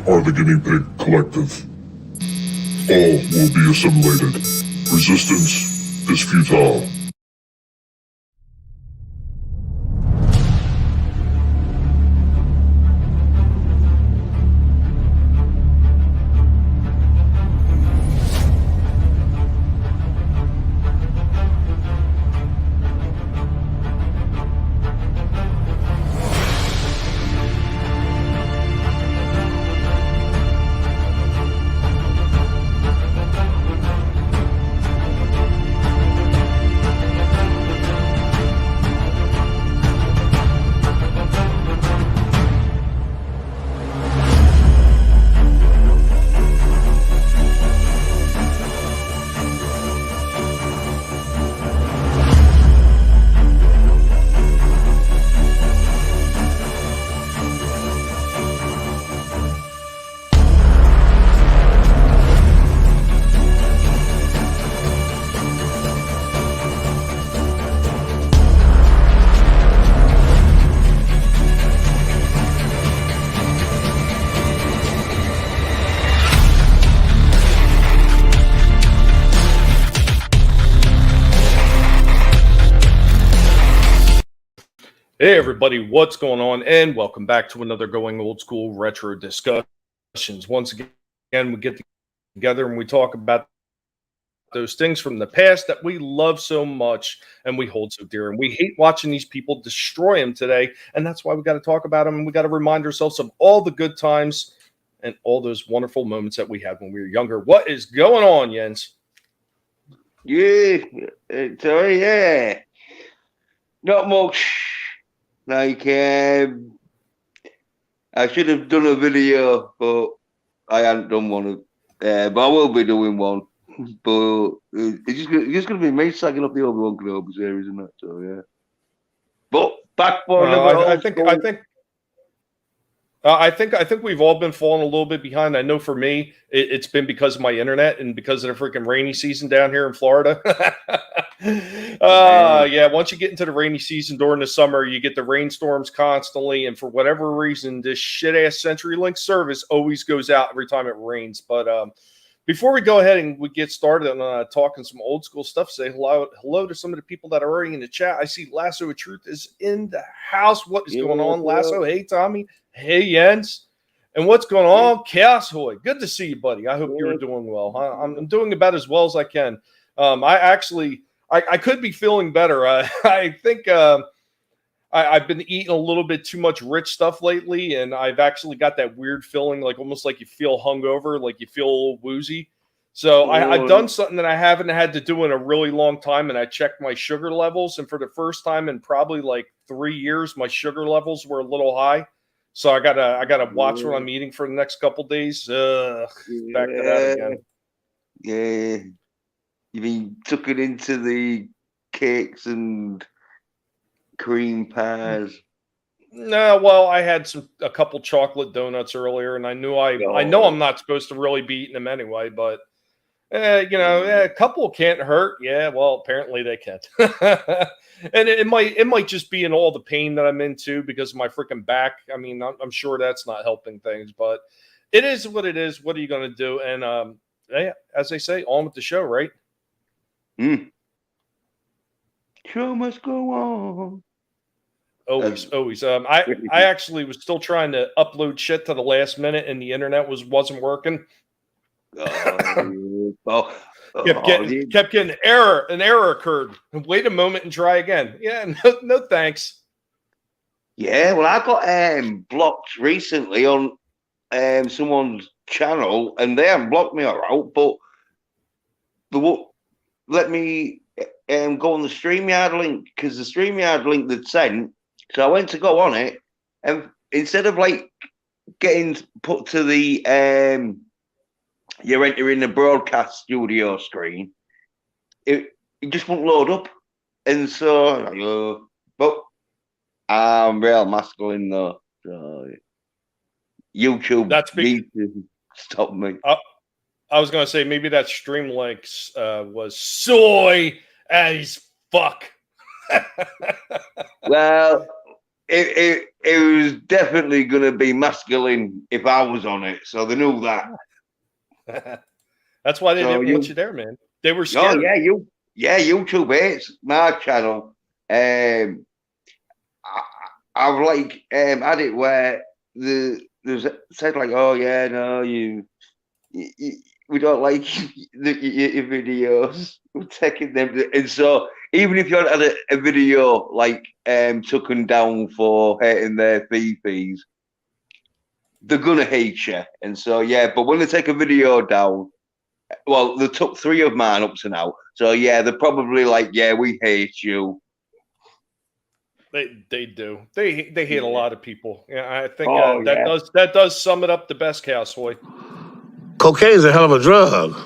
are the Guinea Pig Collective. All will be assimilated. Resistance is futile. Hey everybody, what's going on? And welcome back to another Going Old School Retro Discussions. Once again, we get together and we talk about those things from the past that we love so much and we hold so dear. And we hate watching these people destroy them today. And that's why we got to talk about them. And we got to remind ourselves of all the good times and all those wonderful moments that we had when we were younger. What is going on, Jens? Yeah, not much. Like, I should have done a video, but I hadn't done one. But I will be doing one. But it's just going to be me sagging up the Obi-Wan Kenobi series and that. So yeah. But back for I think we've all been falling a little bit behind. I know for me, it's been because of my internet and because of the freaking rainy season down here in Florida. Yeah, once you get into the rainy season during the summer, you get the rainstorms constantly. And for whatever reason, this shit-ass CenturyLink service always goes out every time it rains. But before we go ahead and we get started on talking some old school stuff, say hello to some of the people that are already in the chat. I see Lasso of Truth is in the house. What is going on, Lasso? Hey, Tommy. Hey, Jens. And what's going on, Chaos Hoy? Good to see you, buddy. I hope you're doing well. I'm doing about as well as I can. I could be feeling better. I think I've been eating a little bit too much rich stuff lately, and I've actually got that weird feeling, like almost like you feel hungover, like you feel a little woozy. So I've done something that I haven't had to do in a really long time, and I checked my sugar levels, and for the first time in probably like 3 years, my sugar levels were a little high. So I gotta watch what I'm eating for the next couple days. Back to that again. Yeah, you mean took it into the cakes and cream pies? No, well, I had a couple chocolate donuts earlier, and I know I'm not supposed to really be eating them anyway, but a couple can't hurt. Yeah, well, apparently they can't. And it might just be in all the pain that I'm into because of my freaking back. I mean, I'm sure that's not helping things, but it is what it is. What are you going to do? And as they say, on with the show, right? Show must go on. Always. I actually was still trying to upload shit to the last minute, and the internet wasn't working. Kept getting an error occurred. Wait a moment and try again. Yeah, no thanks. Yeah, well, I got blocked recently on someone's channel, and they haven't blocked me out, but let me go on the StreamYard link, because the StreamYard link they'd sent. So I went to go on it, and instead of like getting put to the you're entering the broadcast studio screen, it just won't load up. And so, but I'm real masculine though. So YouTube needs to stop me. I was going to say maybe that stream links was soy as fuck. Well, it was definitely going to be masculine if I was on it, so they knew that. That's why they So didn't want you there, man. They were Oh scared. YouTube. It's my channel. I've like had it where there's said like, oh yeah, no, you we don't like your videos. We're taking them, and so even if you had a video like taken down for hating their fifis, they're gonna hate you. And so yeah, but when they take a video down, well, they took 3 of mine up to now. So yeah, they're probably like, yeah, we hate you. They do. They hate a lot of people. Yeah, I think Oh, that does sum it up the best, Cowboy. Cocaine's a hell of a drug.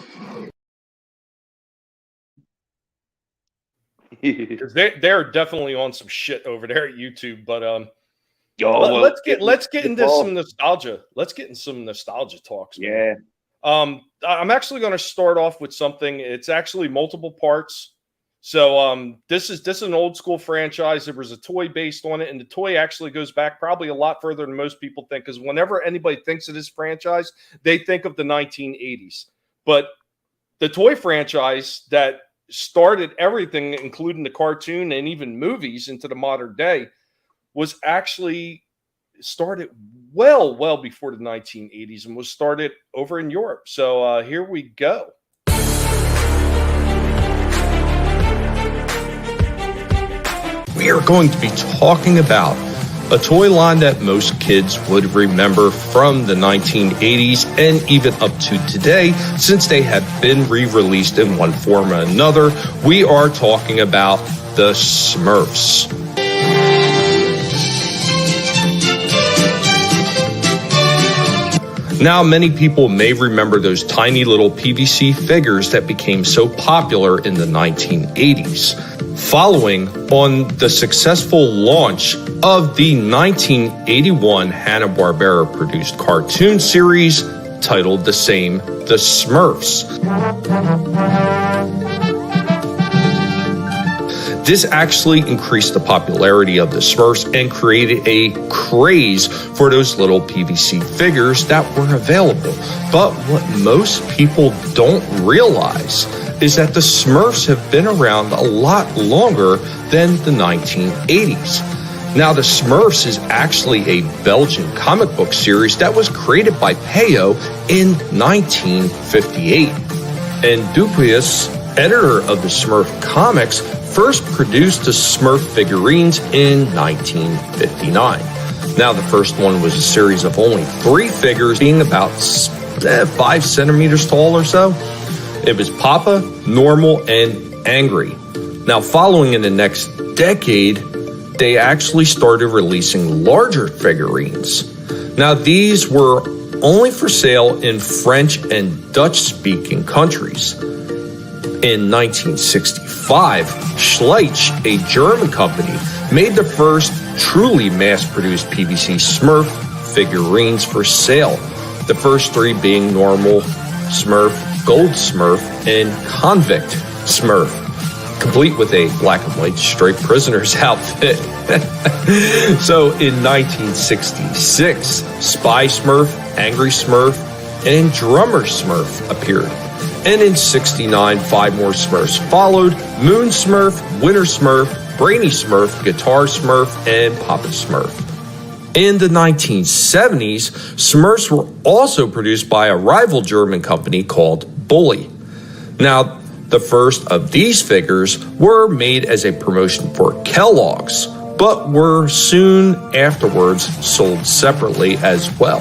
Because they're definitely on some shit over there at YouTube. But well, let's get into some nostalgia. Let's get in some nostalgia talks. Man. Yeah. I'm actually going to start off with something. It's actually multiple parts. So this is an old school franchise. There was a toy based on it, and the toy actually goes back probably a lot further than most people think. Because whenever anybody thinks of this franchise, they think of the 1980s. But the toy franchise that started everything, including the cartoon and even movies into the modern day, was actually started well before the 1980s and was started over in Europe. So here we go. We are going to be talking about a toy line that most kids would remember from the 1980s and even up to today, since they have been re-released in one form or another. We are talking about the Smurfs. Now, many people may remember those tiny little PVC figures that became so popular in the 1980s. Following on the successful launch of the 1981 Hanna-Barbera produced cartoon series titled the same, The Smurfs. This actually increased the popularity of the Smurfs and created a craze for those little PVC figures that were available. But what most people don't realize is that the Smurfs have been around a lot longer than the 1980s. Now, the Smurfs is actually a Belgian comic book series that was created by Peyo in 1958. And Dupuis, editor of the Smurf comics, first produced the Smurf figurines in 1959. Now, the first one was a series of only 3 figures, being about 5 centimeters tall or so. It was Papa, Normal, and Angry. Now, following in the next decade, they actually started releasing larger figurines. Now, these were only for sale in French and Dutch-speaking countries. In 1965, Schleich, a German company, made the first truly mass-produced PVC Smurf figurines for sale. The first 3 being Normal Smurf, Gold Smurf, and Convict Smurf, complete with a black and white striped prisoner's outfit. So in 1966, Spy Smurf, Angry Smurf, and Drummer Smurf appeared. And in 69, 5 more Smurfs followed: Moon Smurf, Winter Smurf, Brainy Smurf, Guitar Smurf, and Papa Smurf. In the 1970s, Smurfs were also produced by a rival German company called Bully. Now, the first of these figures were made as a promotion for Kellogg's, but were soon afterwards sold separately as well.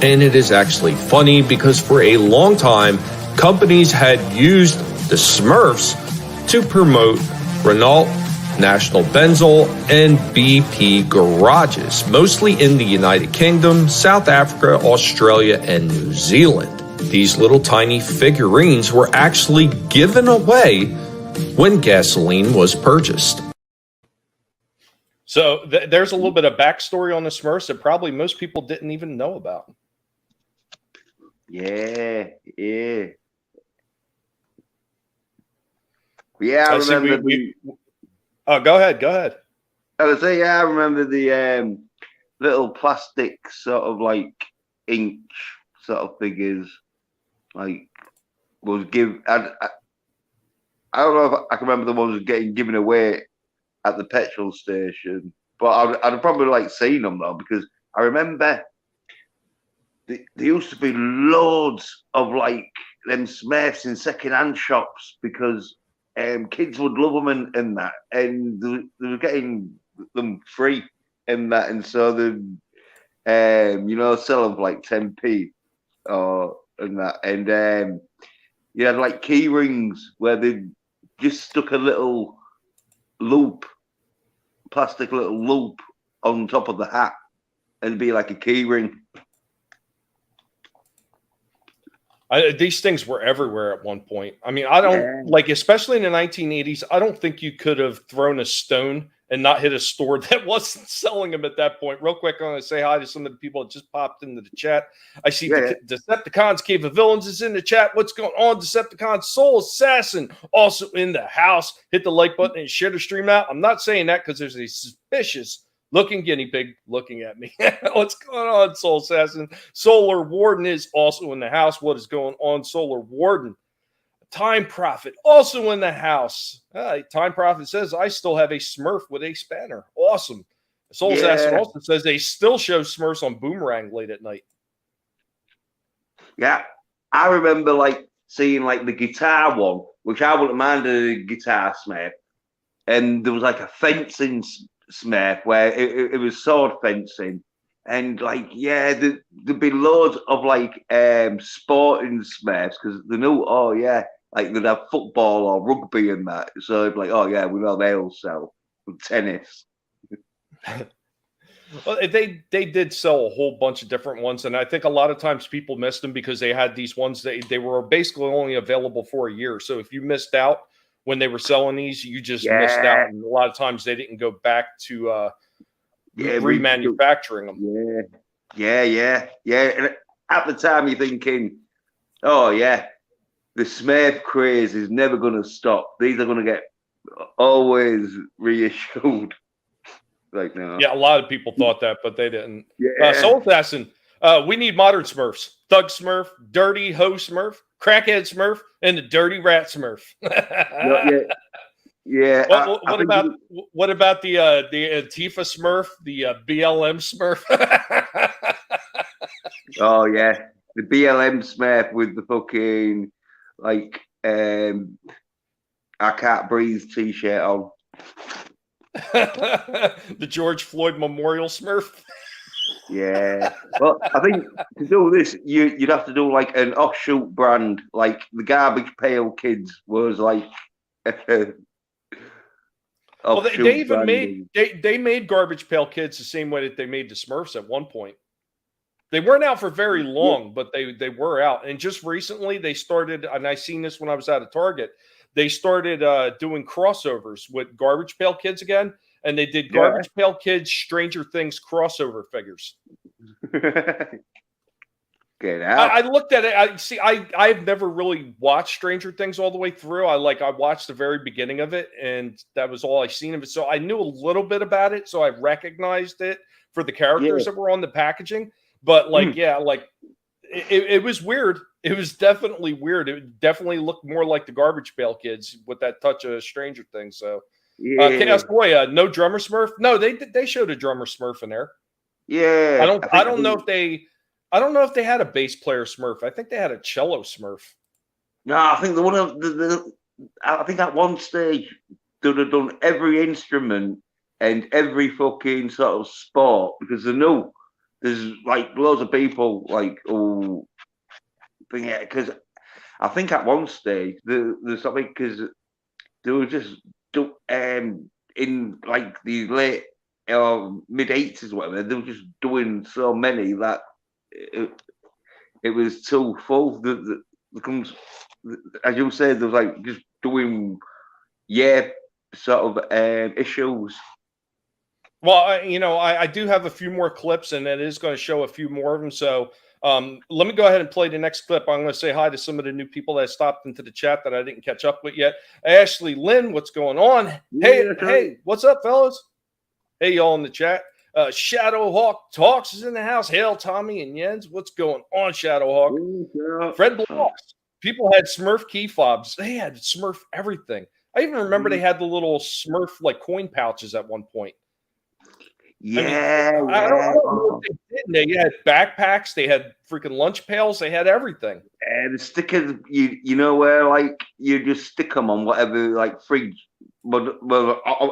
And it is actually funny because for a long time, companies had used the Smurfs to promote Renault, National Benzol, and BP garages, mostly in the United Kingdom, South Africa, Australia, and New Zealand. These little tiny figurines were actually given away when gasoline was purchased. So there's a little bit of backstory on the Smurfs that probably most people didn't even know about. Yeah. I remember. Oh, go ahead. I say, yeah, I remember the little plastic sort of like inch sort of figures, like was I don't know if I can remember the ones getting given away at the petrol station, but I'd probably like seen them though, because I remember there used to be loads of like them Smurfs in second-hand shops because kids would love them and that, and they were getting them free and that, and so they sell them for like 10p or and that, and you had like key rings where they just stuck a little plastic little loop on top of the hat, and it'd be like a key ring. These things were everywhere at one point. I mean, I don't like, especially in the 1980s, I don't think you could have thrown a stone and not hit a store that wasn't selling them at that point. Real quick, I'm going to say hi to some of the people that just popped into the chat. I see Decepticons Cave of Villains is in the chat. What's going on? Decepticon Soul Assassin also in the house. Hit the like button and share the stream out. I'm not saying that because there's a suspicious looking guinea pig looking at me. What's going on, Soul Assassin? Solar Warden is also in the house. What is going on, Solar Warden? Time Prophet also in the house. Time Prophet says, I still have a Smurf with a spanner. Awesome. Soul Assassin also says they still show Smurfs on Boomerang late at night. Yeah. I remember like seeing like the guitar one, which I wouldn't mind a guitar Smurf. And there was like a fencing Smurf where it was sword fencing. And like, yeah, there'd be loads of like sporting Smurfs because they knew, oh yeah, like they'd have football or rugby and that. So it'd be like, oh yeah, we know they'll sell tennis. Well, they did sell a whole bunch of different ones, and I think a lot of times people missed them because they had these ones that they were basically only available for a year. So if you missed out when they were selling these, you just missed out. And a lot of times they didn't go back to remanufacturing them. Yeah. And at the time, you're thinking, oh yeah, the Smurf craze is never going to stop. These are going to get always reissued. Like, no. Yeah, a lot of people thought that, but they didn't. Yeah. Soul Assassin, we need modern Smurfs. Thug Smurf, Dirty Ho Smurf, Crackhead Smurf, and the Dirty Rat Smurf. Yeah. What about the Antifa Smurf, the BLM Smurf? Oh yeah, the BLM Smurf with the fucking like I can't breathe T-shirt on. The George Floyd Memorial Smurf. Yeah. Well, I think to do this, you'd have to do like an offshoot brand, like the Garbage Pail Kids was like. Well, they even made Garbage Pail Kids the same way that they made the Smurfs at one point. They weren't out for very long, but they were out. And just recently they started, and I seen this when I was at a Target, they started doing crossovers with Garbage Pail Kids again, and they did Garbage Pail Kids Stranger Things crossover figures. I looked at it. I've never really watched Stranger Things all the way through. I watched the very beginning of it, and that was all I seen of it. So I knew a little bit about it, so I recognized it for the characters that were on the packaging. But it was weird. It was definitely weird. It definitely looked more like the Garbage Pail Kids with that touch of Stranger Things. So, Chaos Boy, no drummer Smurf. No, they showed a drummer Smurf in there. Yeah, I don't know if they had a bass player Smurf. I think they had a cello Smurf. No, I think I think at one stage they'd have done every instrument and every fucking sort of sport because they knew there's like loads of people like because I think at one stage there's something because they were just in like the late mid 80s or whatever, they were just doing so many that it was too full. As you said, there was like just doing sort of issues. Well, I do have a few more clips, and it is going to show a few more of them. So let me go ahead and play the next clip. I'm going to say hi to some of the new people that stopped into the chat that I didn't catch up with yet. Ashley Lynn, what's going on? Hey, what's up, fellas? Hey, y'all in the chat. Shadowhawk Talks is in the house. Hail, Tommy and Jens. What's going on, Shadowhawk? Fred Blocks. People had Smurf key fobs. They had Smurf everything. I even remember they had the little Smurf like coin pouches at one point. Yeah, I don't know what they did. They had backpacks. They had freaking lunch pails. They had everything. The stickers, you know where like you just stick them on whatever like fridge. Well,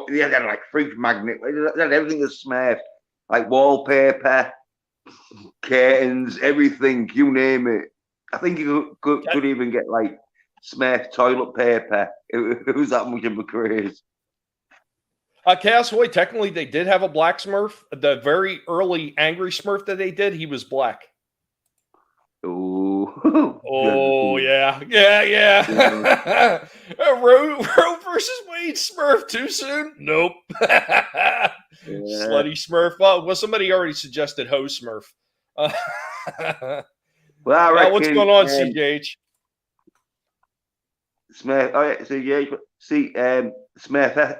they had like fridge magnet. They had everything that's Smurf, like wallpaper, curtains, everything. You name it. I think you could even get like Smurf toilet paper. It was that much of a craze. Chaos Hoy, technically, they did have a black Smurf. The very early Angry Smurf that they did, he was black. Ooh. Oh, yeah. Roe versus Wade Smurf too soon? Nope. Slutty Smurf. Well, somebody already suggested Ho Smurf. Well, I reckon, what's going on, CJH? Smurf. Oh, yeah, CJH. See, Smurf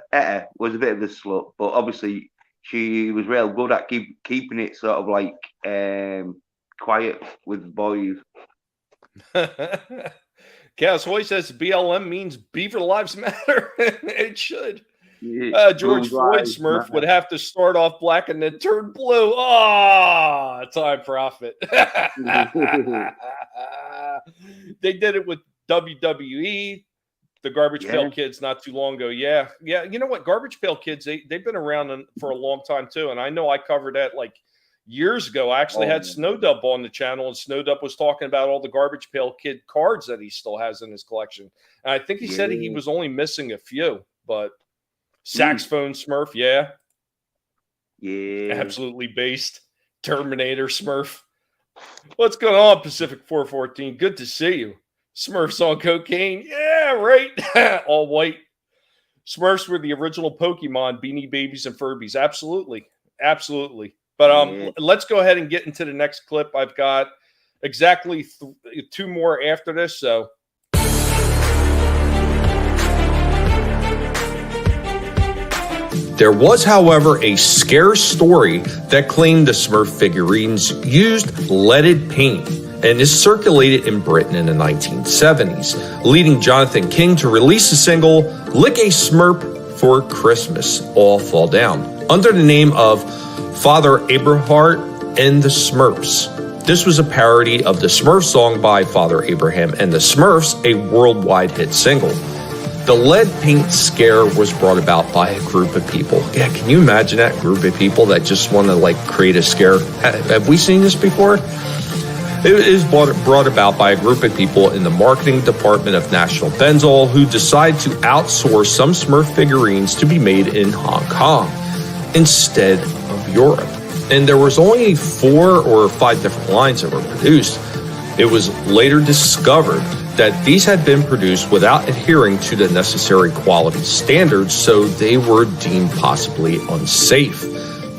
was a bit of a slut, but obviously she was real good at keeping it sort of like quiet with boys. Chaos Hoy says BLM means Beaver Lives Matter. It should. Yeah. George Floyd Smurf would have to start off black and then turn blue. Ah, time profit. They did it with WWE. The Garbage Pail Kids not too long ago. Yeah. You know what? Garbage Pail Kids, they've been around for a long time too. And I know I covered that like years ago. I actually had Snowdub on the channel, and Snowdub was talking about all the Garbage Pail Kid cards that he still has in his collection. And I think he said he was only missing a few, but Saxophone Smurf, yeah. Absolutely based. Terminator Smurf. What's going on, Pacific 414? Good to see you. Smurfs on cocaine. Yeah, right. All white. Smurfs were the original Pokemon, Beanie Babies and Furbies. Absolutely. But let's go ahead and get into the next clip. I've got exactly two more after this, so. There was, however, a scare story that claimed the Smurf figurines used leaded paint, and this circulated in Britain in the 1970s, leading Jonathan King to release the single Lick a Smurf for Christmas, All Fall Down, under the name of Father Abrahart and the Smurfs. This was a parody of the Smurf song by Father Abraham and the Smurfs, a worldwide hit single. The lead paint scare was brought about by a group of people. Yeah, can you imagine that group of people that just want to create a scare? Have we seen this before? It is brought about by a group of people in the marketing department of National Benzol who decide to outsource some Smurf figurines to be made in Hong Kong instead of Europe. And there was only 4 or 5 different lines that were produced. It was later discovered that these had been produced without adhering to the necessary quality standards, so they were deemed possibly unsafe.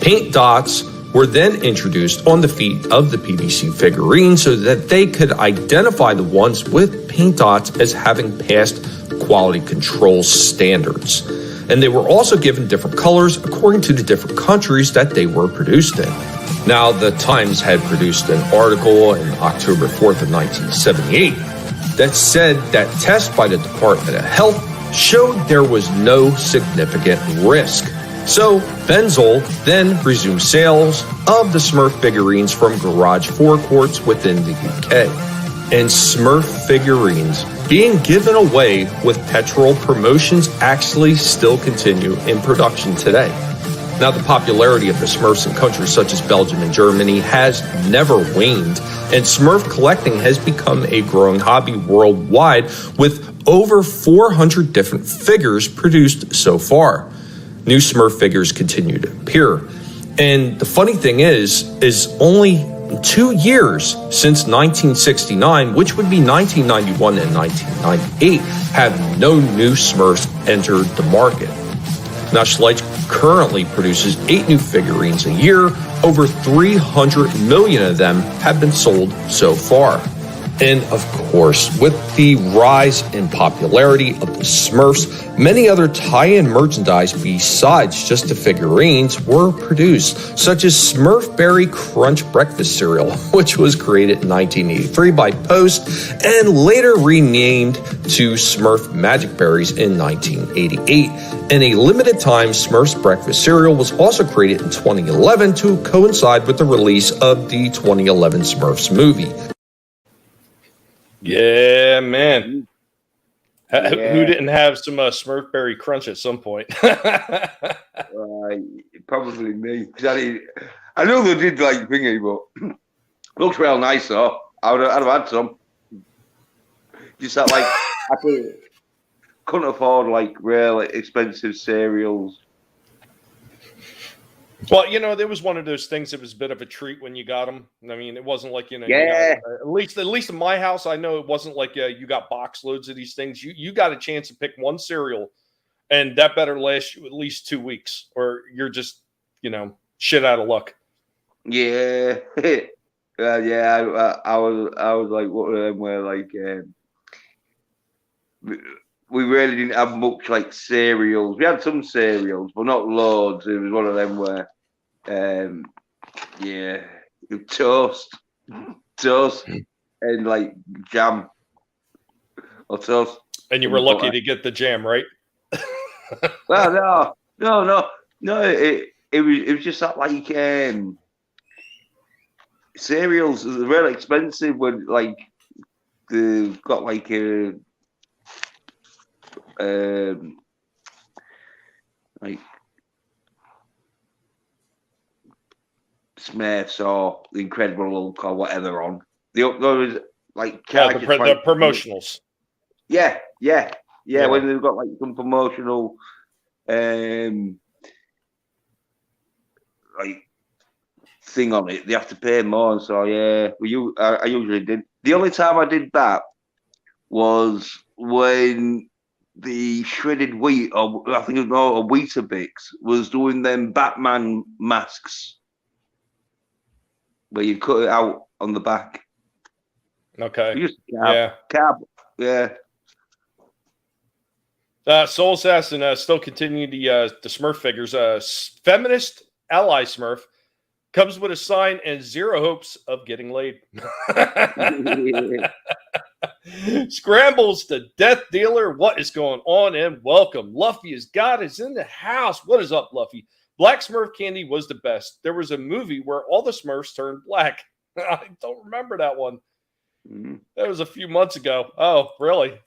Paint dots were then introduced on the feet of the PVC figurine so that they could identify the ones with paint dots as having passed quality control standards. And they were also given different colors according to the different countries that they were produced in. Now, the Times had produced an article on October 4th of 1978 that said that tests by the Department of Health showed there was no significant risk. So, Benzol then resumed sales of the Smurf figurines from garage forecourts within the UK. And Smurf figurines being given away with petrol promotions actually still continue in production today. Now, the popularity of the Smurfs in countries such as Belgium and Germany has never waned, and Smurf collecting has become a growing hobby worldwide with over 400 different figures produced so far. New Smurf figures continue to appear. And the funny thing is only 2 years since 1969, which would be 1991 and 1998, have no new Smurfs entered the market. Now, Schleich currently produces 8 new figurines a year. Over 300 million of them have been sold so far. And of course, with the rise in popularity of the Smurfs, many other tie-in merchandise besides just the figurines were produced, such as Smurf Berry Crunch breakfast cereal, which was created in 1983 by Post and later renamed to Smurf Magic Berries in 1988. And a limited time Smurfs breakfast cereal was also created in 2011 to coincide with the release of the 2011 Smurfs movie. Yeah, man. Yeah. Who didn't have some Smurf Berry Crunch at some point? Probably me. 'Cause I know they did like thingy, but looks real nice though. I'd have had some. Just that, like, I couldn't afford like real expensive cereals. Well, there was one of those things that was a bit of a treat when you got them. I mean, it wasn't like, Yeah. you got, at least in my house, I know it wasn't like you got box loads of these things. You got a chance to pick one cereal, and that better last you at least 2 weeks, or you're just, shit out of luck. Yeah. Yeah. I was like one of them where like we really didn't have much like cereals. We had some cereals, but not loads. It was one of them where, toast, and like jam or toast. And you were lucky to get the jam, right? Well, no. It was just that like cereals are really expensive when like they've got like a like Smurfs or the Incredible Hulk or whatever on. Those like the promotionals. Yeah. When they've got like some promotional like thing on it, they have to pay more. So yeah, I usually did. The only time I did that was when the shredded wheat, or I think it was more a Weetabix, was doing them Batman masks where you cut it out on the back. Okay. You just Yeah. Soul Assassin still continuing the Smurf figures. Feminist ally Smurf comes with a sign and zero hopes of getting laid. Scrambles the death dealer. What is going on? And welcome. Luffy is God is in the house. What is up, Luffy? Black Smurf candy was the best. There was a movie where all the Smurfs turned black. I don't remember that one. That was a few months ago. Oh, really?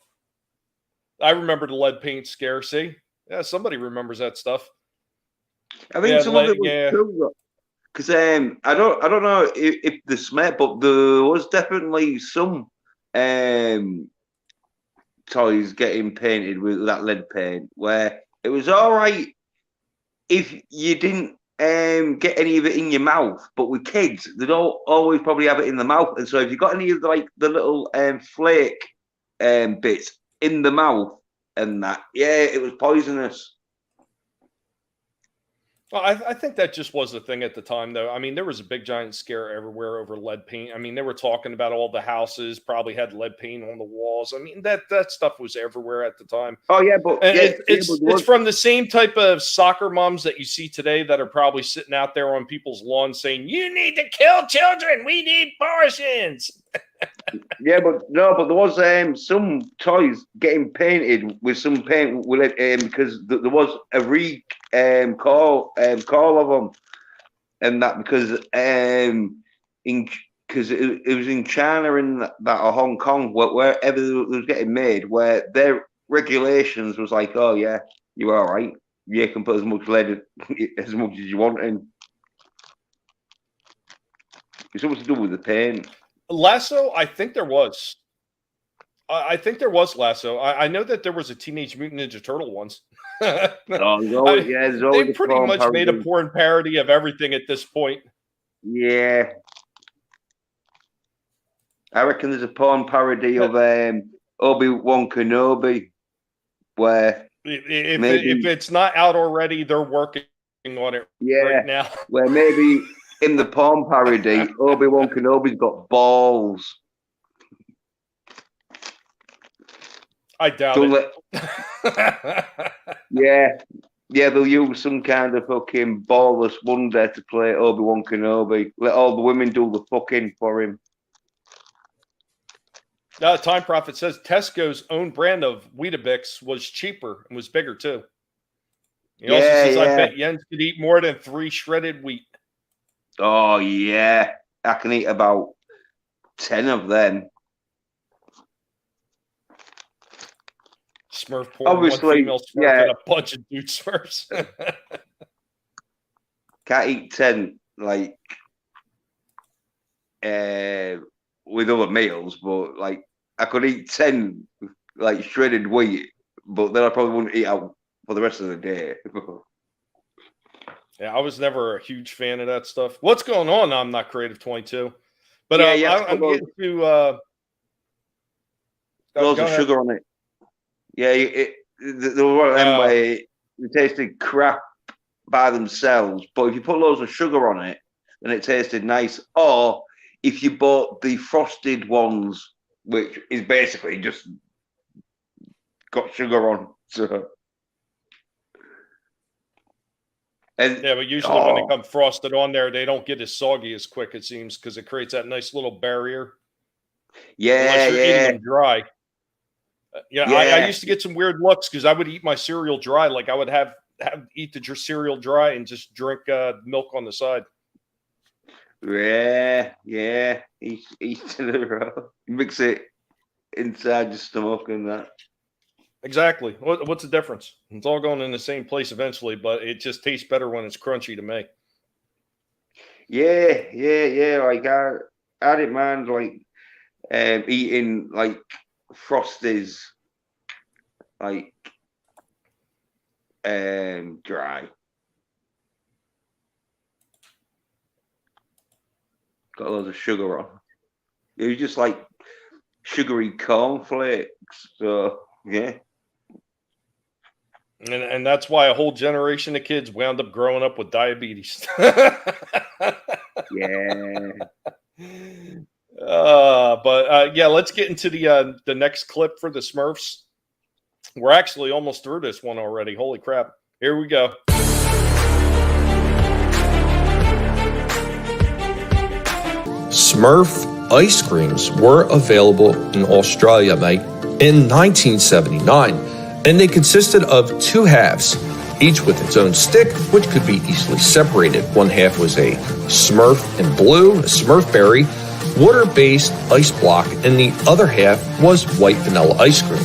I remember the lead paint scare. See? Yeah, somebody remembers that stuff. I think some of it was true, because I don't know if the Smurf, but there was definitely some toys getting painted with that lead paint where it was all right if you didn't get any of it in your mouth, but with kids they don't always probably have it in the mouth, and so if you got any of the little flake bits in the mouth and that, it was poisonous. Well, I think that just was the thing at the time, though. I mean, there was a big giant scare everywhere over lead paint. I mean, they were talking about all the houses probably had lead paint on the walls. I mean, that stuff was everywhere at the time. Oh yeah, but it's from the same type of soccer moms that you see today that are probably sitting out there on people's lawns saying, "You need to kill children. We need abortions." Yeah, but there was some toys getting painted with some paint with it because there was a call of them, and that because it was in China and that or Hong Kong wherever it was getting made, where their regulations was like, oh yeah, you're all right, you can put as much lead as much as you want in. It's something to do with the paint. Lasso, I think there was. I think there was Lasso. I know that there was a Teenage Mutant Ninja Turtle once. They pretty much made a porn parody of everything at this point. Yeah. I reckon there's a porn parody of Obi-Wan Kenobi where if it's not out already, they're working on it right now. Where maybe in the porn parody, Obi-Wan Kenobi's got balls. I doubt Don't it. Yeah, they'll use some kind of fucking ballless wonder to play Obi-Wan Kenobi. Let all the women do the fucking for him. Time Prophet says Tesco's own brand of Weetabix was cheaper and was bigger too. He also says, I bet Jens could eat more than 3 shredded wheat. Oh, yeah. I can eat about 10 of them. Smurf porn, Obviously, one female Smurf and a bunch of dude Smurfs. Can't eat 10, like, with other meals, but, like, I could eat 10, like, shredded wheat, but then I probably wouldn't eat out for the rest of the day. Yeah, I was never a huge fan of that stuff. What's going on? I'm not Creative 22. But I'm getting to... loads of sugar on it. Yeah, there were one of them where it tasted crap by themselves, but if you put loads of sugar on it, then it tasted nice. Or if you bought the frosted ones, which is basically just got sugar on. So. And, but usually when they come frosted on there, they don't get as soggy as quick, it seems, because it creates that nice little barrier. Unless you're eating them dry. I used to get some weird looks because I would eat my cereal dry. Like I would eat the cereal dry and just drink milk on the side. Yeah. Eat it, mix it inside your stomach and that. Exactly. What's the difference? It's all going in the same place eventually, but it just tastes better when it's crunchy to me. Yeah. Like I didn't mind like eating like Frosties, like dry. Got loads of sugar on. It was just like sugary cornflakes. So yeah. And that's why a whole generation of kids wound up growing up with diabetes. Yeah. Let's get into the next clip for the Smurfs. We're actually almost through this one already. Holy crap. Here we go. Smurf ice creams were available in Australia, mate, in 1979, and they consisted of 2 halves, each with its own stick, which could be easily separated. One half was a Smurf in blue, a Smurf berry, water-based ice block, and the other half was white vanilla ice cream.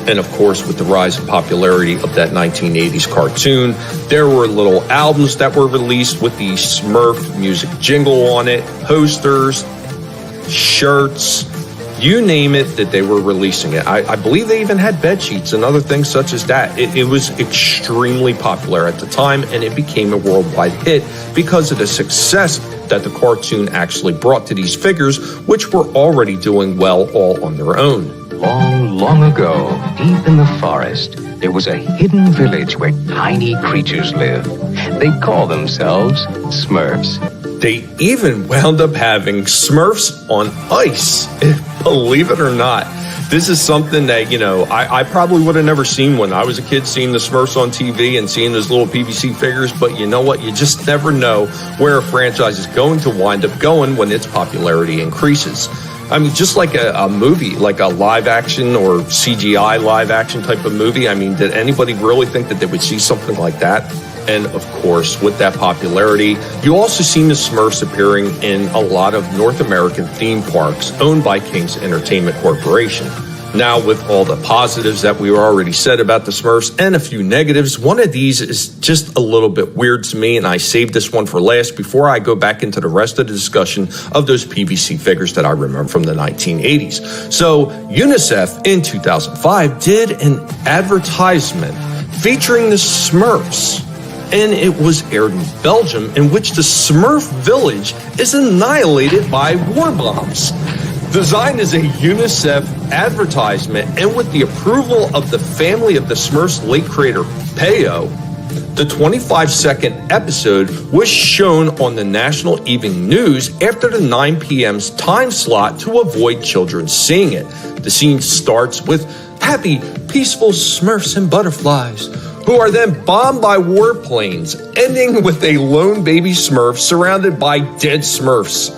And of course, with the rise in popularity of that 1980s cartoon, there were little albums that were released with the Smurf music jingle on it, posters, shirts, you name it, that they were releasing it. I believe they even had bed sheets and other things such as that. It was extremely popular at the time, and it became a worldwide hit because of the success that the cartoon actually brought to these figures, which were already doing well all on their own. Long, long ago, deep in the forest, there was a hidden village where tiny creatures lived. They call themselves Smurfs. They even wound up having Smurfs on ice, believe it or not. This is something that, I probably would have never seen when I was a kid, seeing the Smurfs on TV and seeing those little PVC figures. But you know what? You just never know where a franchise is going to wind up going when its popularity increases. I mean, just like a movie, like a live action or CGI live action type of movie. I mean, did anybody really think that they would see something like that? And of course, with that popularity, you also seen the Smurfs appearing in a lot of North American theme parks owned by King's Entertainment Corporation. Now, with all the positives that we already said about the Smurfs and a few negatives, one of these is just a little bit weird to me, and I saved this one for last before I go back into the rest of the discussion of those PVC figures that I remember from the 1980s. So, UNICEF in 2005 did an advertisement featuring the Smurfs, and it was aired in Belgium, in which the Smurf village is annihilated by war bombs. Designed as a UNICEF advertisement and with the approval of the family of the Smurfs' late creator, Peyo, the 25-second episode was shown on the national evening news after the 9 p.m.'s time slot to avoid children seeing it. The scene starts with happy peaceful Smurfs and butterflies, who are then bombed by warplanes, ending with a lone baby Smurf surrounded by dead Smurfs.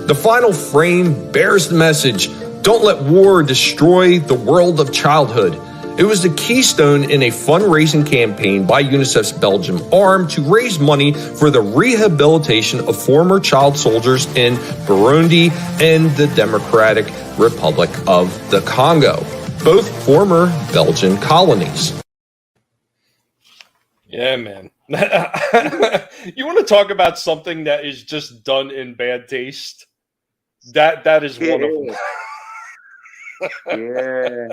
The final frame bears the message, "Don't let war destroy the world of childhood." It was the keystone in a fundraising campaign by UNICEF's Belgium arm to raise money for the rehabilitation of former child soldiers in Burundi and the Democratic Republic of the Congo, both former Belgian colonies. Yeah, man. You want to talk about something that is just done in bad taste? That is one of them. Yeah.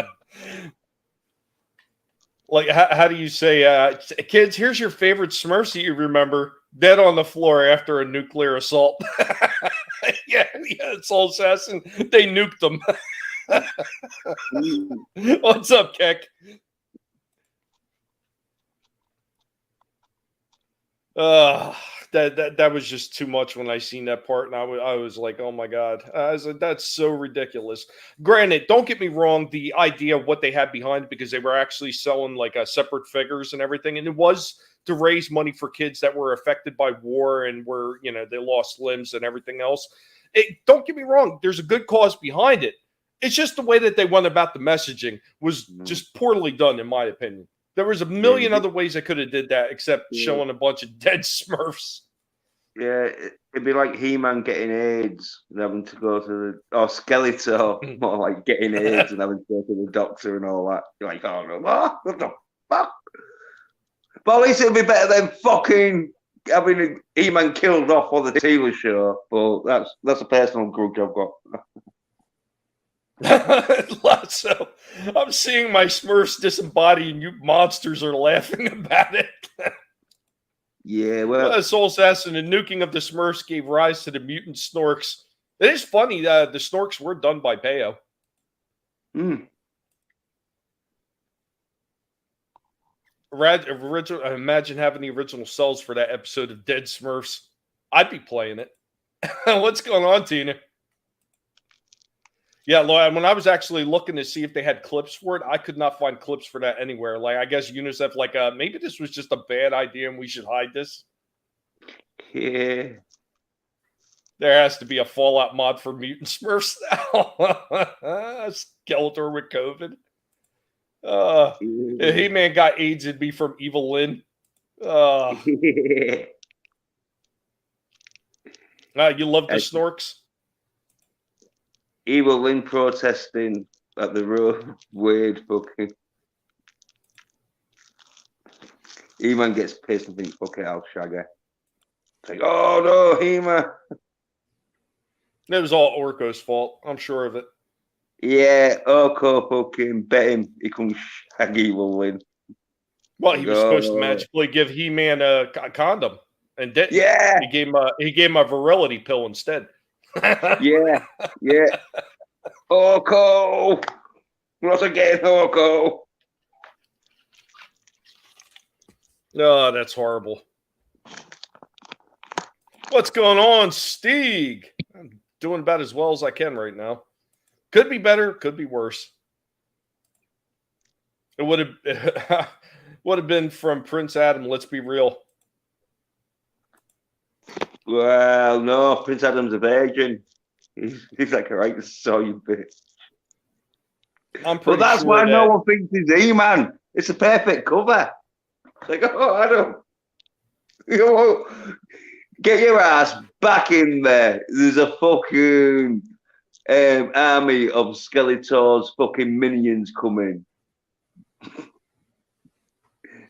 Like, how do you say, kids, here's your favorite Smurfs that you remember, dead on the floor after a nuclear assault. yeah, Soul Assassin, they nuked them. What's up, Keck? That was just too much when I seen that part, and I was like, oh my god, I was like, that's so ridiculous. Granted, don't get me wrong, the idea of what they had behind it, because they were actually selling like separate figures and everything, and it was to raise money for kids that were affected by war and were, they lost limbs and everything else. Don't get me wrong, there's a good cause behind it. It's just the way that they went about the messaging was just poorly done, in my opinion. There was a million other ways I could have did that, except showing a bunch of dead Smurfs. Yeah, it'd be like He-Man getting AIDS and having to go to or Skeletor, more like getting AIDS and having to go to the doctor and all that. You're like, oh no, what the fuck? But at least it'd be better than fucking having He-Man killed off on the TV show. But that's a personal grudge I've got. So I'm seeing my Smurfs disembodied, and you monsters are laughing about it. Yeah, well, Soul Assassin and nuking of the Smurfs gave rise to the mutant Snorks. It is funny that the Snorks were done by Bayo. Imagine having the original cells for that episode of Dead Smurfs. I'd be playing it. What's going on, Tina? Yeah, Lloyd, when I was actually looking to see if they had clips for it, I could not find clips for that anywhere. Like, I guess UNICEF, maybe this was just a bad idea and we should hide this. Yeah. There has to be a Fallout mod for Mutant Smurfs now. Skeletor with COVID. He-Man got AIDS in me from Evil Lynn. You love the Snorks? Evil Lynn protesting at the road. Weird fucking. He-Man gets pissed and thinks, fuck it, I'll shag her. It's like, oh no, He-Man. It was all Orko's fault. I'm sure of it. Yeah, Orko fucking bet him he couldn't shag Evil Lynn. Well, he was supposed to magically give He-Man a condom, and didn't. Yeah, he gave him a virility pill instead. yeah. Orko, not again, Orko. No, that's horrible. What's going on, Steeg? I'm doing about as well as I can right now. Could be better, could be worse. It would have been from Prince Adam. Let's be real. Well, no, Prince Adam's a virgin. He's like, all right, so you bitch. But that's why no one thinks he's He-Man. It's a perfect cover. It's like, oh, Adam, get your ass back in there. There's a fucking army of Skeletor's fucking minions coming.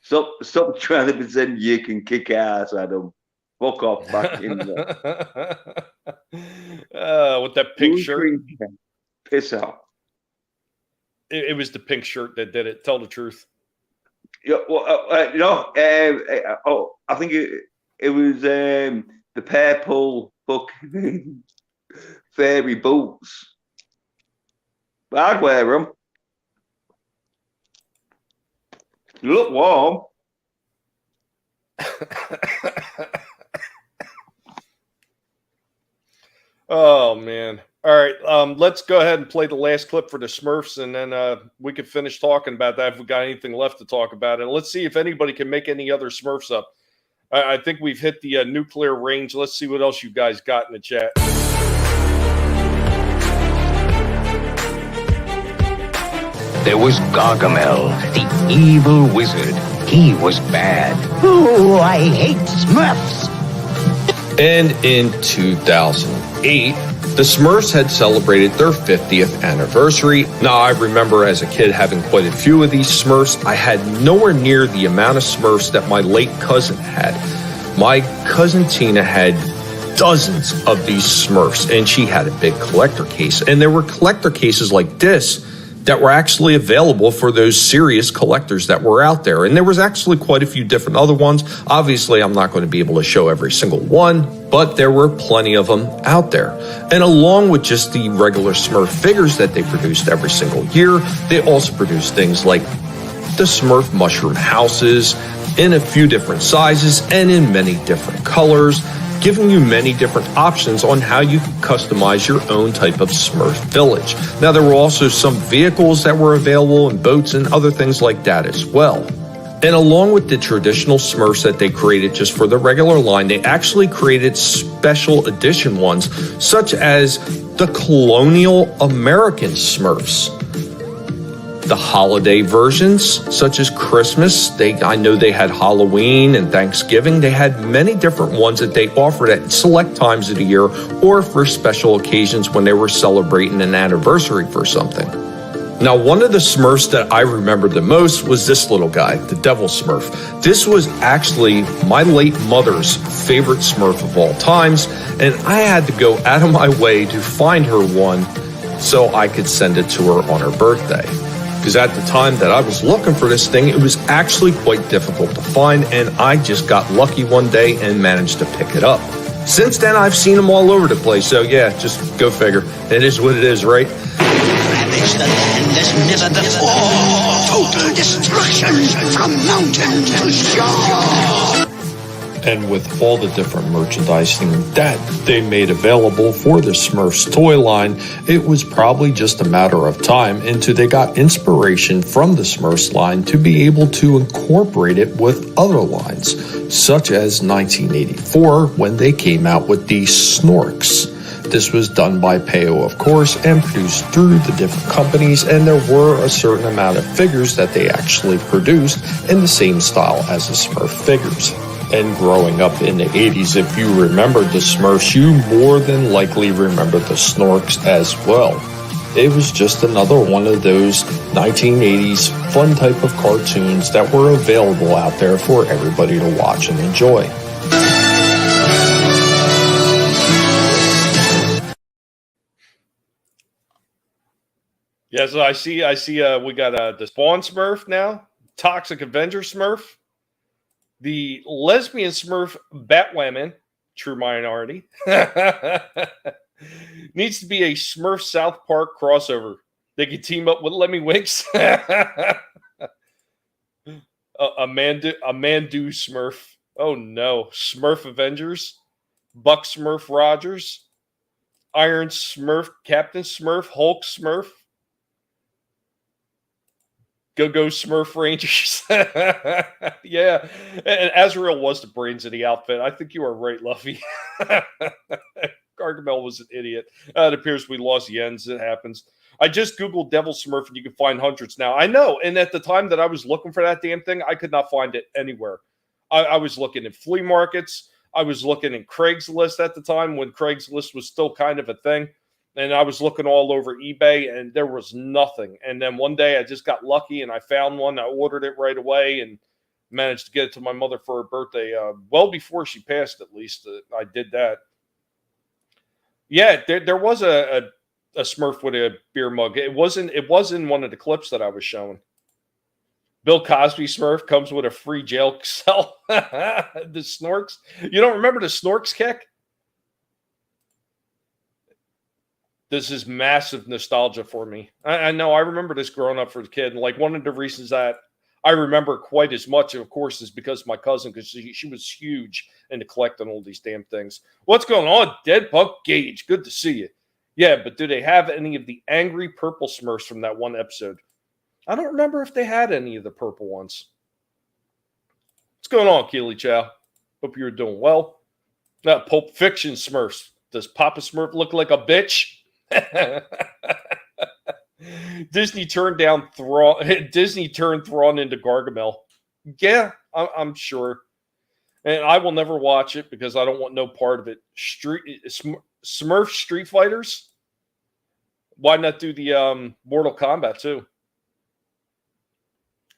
Stop trying to pretend you can kick ass, Adam. Fuck off back in there. With that pink shirt. Piss off. It was the pink shirt that did it. Tell the truth. Yeah, well, I think it was the purple fucking fairy boots. But I'd wear them. You look warm. Oh man, All right, let's go ahead and play the last clip for the Smurfs, and then we can finish talking about that if we got anything left to talk about. And let's see if anybody can make any other Smurfs up. I think we've hit the nuclear range. Let's see what else you guys got in the chat. There was Gargamel, the evil wizard. He was bad. Oh, I hate Smurfs. And in 2008, the Smurfs had celebrated their 50th anniversary. Now, I remember as a kid having quite a few of these Smurfs. I had nowhere near the amount of Smurfs that my late cousin had. My cousin Tina had dozens of these Smurfs, and she had a big collector case. And there were collector cases like this that were actually available for those serious collectors that were out there. And there was actually quite a few different other ones. Obviously, I'm not going to be able to show every single one, but there were plenty of them out there. And along with just the regular Smurf figures that they produced every single year, they also produced things like the Smurf mushroom houses in a few different sizes and in many different colors, giving you many different options on how you can customize your own type of Smurf village. Now, there were also some vehicles that were available and boats and other things like that as well. And along with the traditional Smurfs that they created just for the regular line, they actually created special edition ones, such as the Colonial American Smurfs. The holiday versions, such as Christmas, I know they had Halloween and Thanksgiving. They had many different ones that they offered at select times of the year or for special occasions when they were celebrating an anniversary for something. Now, one of the Smurfs that I remember the most was this little guy, the Devil Smurf. This was actually my late mother's favorite Smurf of all times, and I had to go out of my way to find her one so I could send it to her on her birthday. Because at the time that I was looking for this thing, it was actually quite difficult to find, and I just got lucky one day and managed to pick it up. Since then, I've seen them all over the place, so yeah, just go figure. It is what it is, right? Ravage the land as never before. Total destruction from mountain to shore. And with all the different merchandising that they made available for the Smurfs toy line, it was probably just a matter of time until they got inspiration from the Smurfs line to be able to incorporate it with other lines, such as 1984 when they came out with the Snorks. This was done by Peyo, of course, and produced through the different companies, and there were a certain amount of figures that they actually produced in the same style as the Smurf figures. And growing up in the 80s, if you remembered the Smurfs, you more than likely remember the Snorks as well. It was just another one of those 1980s fun type of cartoons that were available out there for everybody to watch and enjoy. Yeah, so I see. We got the Spawn Smurf now, Toxic Avenger Smurf, the lesbian Smurf Batwoman, true minority. Needs to be a Smurf South Park crossover. They could team up with Lemmy Winks. a Mandu Smurf. Oh no. Smurf Avengers. Buck Smurf Rogers. Iron Smurf, Captain Smurf, Hulk Smurf. Go Smurf Rangers. Yeah. And Azrael was the brains of the outfit. I think you are right, Luffy. Gargamel was an idiot. It appears we lost Jens. It happens. I just Googled Devil Smurf and you can find hundreds now. I know. And at the time that I was looking for that damn thing, I could not find it anywhere. I was looking at flea markets. I was looking at Craigslist at the time when Craigslist was still kind of a thing. And I was looking all over eBay and there was nothing. And then one day I just got lucky and I found one. I ordered it right away and managed to get it to my mother for her birthday. Well before she passed, at least. I did that. Yeah, there was a Smurf with a beer mug. It was in one of the clips that I was showing. Bill Cosby Smurf comes with a free jail cell. The Snorks. You don't remember the Snorks kick? This is massive nostalgia for me. I know I remember this growing up as a kid. And like one of the reasons that I remember quite as much, of course, is because my cousin, because she was huge into collecting all these damn things. What's going on, Dead Punk Gage? Good to see you. Yeah, but do they have any of the angry purple Smurfs from that one episode? I don't remember if they had any of the purple ones. What's going on, Keely Chow? Hope you're doing well. Pulp Fiction Smurfs. Does Papa Smurf look like a bitch? Disney turned Thrawn into Gargamel. Yeah, I'm sure. And I will never watch it because I don't want no part of it. Smurf Street Fighters? Why not do the Mortal Kombat too?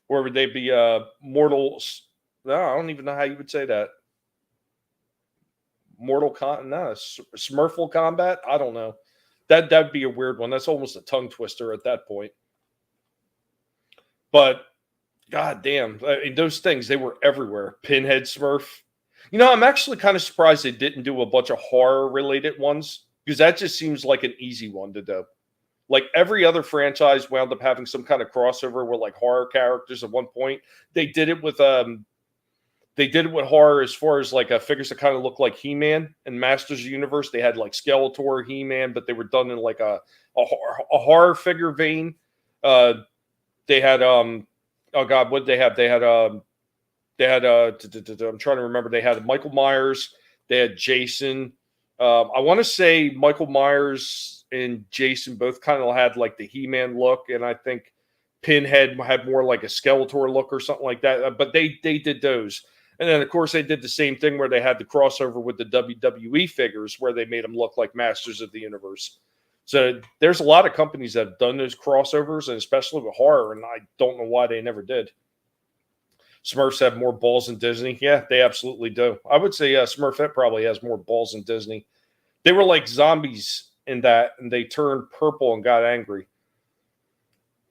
Or would they be Mortals? No, I don't even know how you would say that. Smurfle Combat? I don't know. That'd be a weird one. That's almost a tongue twister at that point. But god damn, I mean, those things, they were everywhere. Pinhead Smurf. You know, I'm actually kind of surprised they didn't do a bunch of horror related ones, because that just seems like an easy one to do. Like every other franchise wound up having some kind of crossover with like horror characters at one point. They did it with horror as far as like figures that kind of look like He-Man and Masters of the Universe. They had like Skeletor, He-Man, but they were done in like a horror figure vein. They had oh god, what did they have? They had I'm trying to remember. They had Michael Myers. They had Jason. I want to say Michael Myers and Jason both kind of had like the He-Man look, and I think Pinhead had more like a Skeletor look or something like that. But they did those. And then, of course, they did the same thing where they had the crossover with the WWE figures where they made them look like Masters of the Universe. So there's a lot of companies that have done those crossovers, and especially with horror, and I don't know why they never did. Smurfs have more balls than Disney. Yeah, they absolutely do. I would say Smurfette probably has more balls than Disney. They were like zombies in that, and they turned purple and got angry.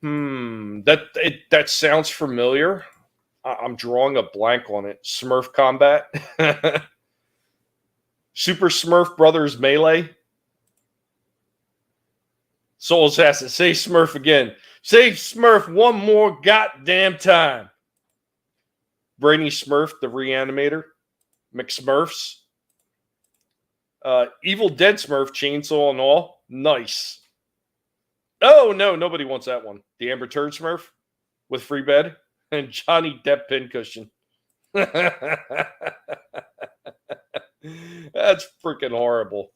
That sounds familiar. I'm drawing a blank on it. Smurf Combat. Super Smurf Brothers Melee. Soul Assassin, say Smurf again. Say Smurf one more goddamn time. Brainy Smurf, the Reanimator. McSmurfs. Evil Dead Smurf, chainsaw and all. Nice. Oh, no, nobody wants that one. The Amber Turd Smurf with free bed and Johnny Depp pincushion. That's freaking horrible.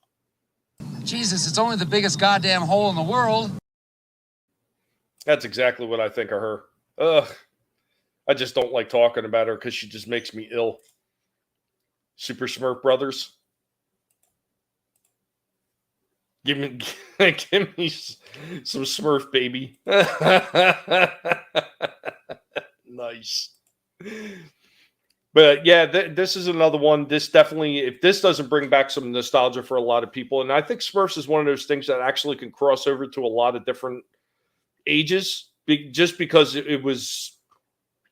Jesus, it's only the biggest goddamn hole in the world. That's exactly what I think of her. Ugh. I just don't like talking about her because she just makes me ill. Super Smurf Brothers. Give me some Smurf, baby. Nice. But yeah, this is another one. This definitely, if this doesn't bring back some nostalgia for a lot of people, and I think Smurfs is one of those things that actually can cross over to a lot of different ages, just because it was,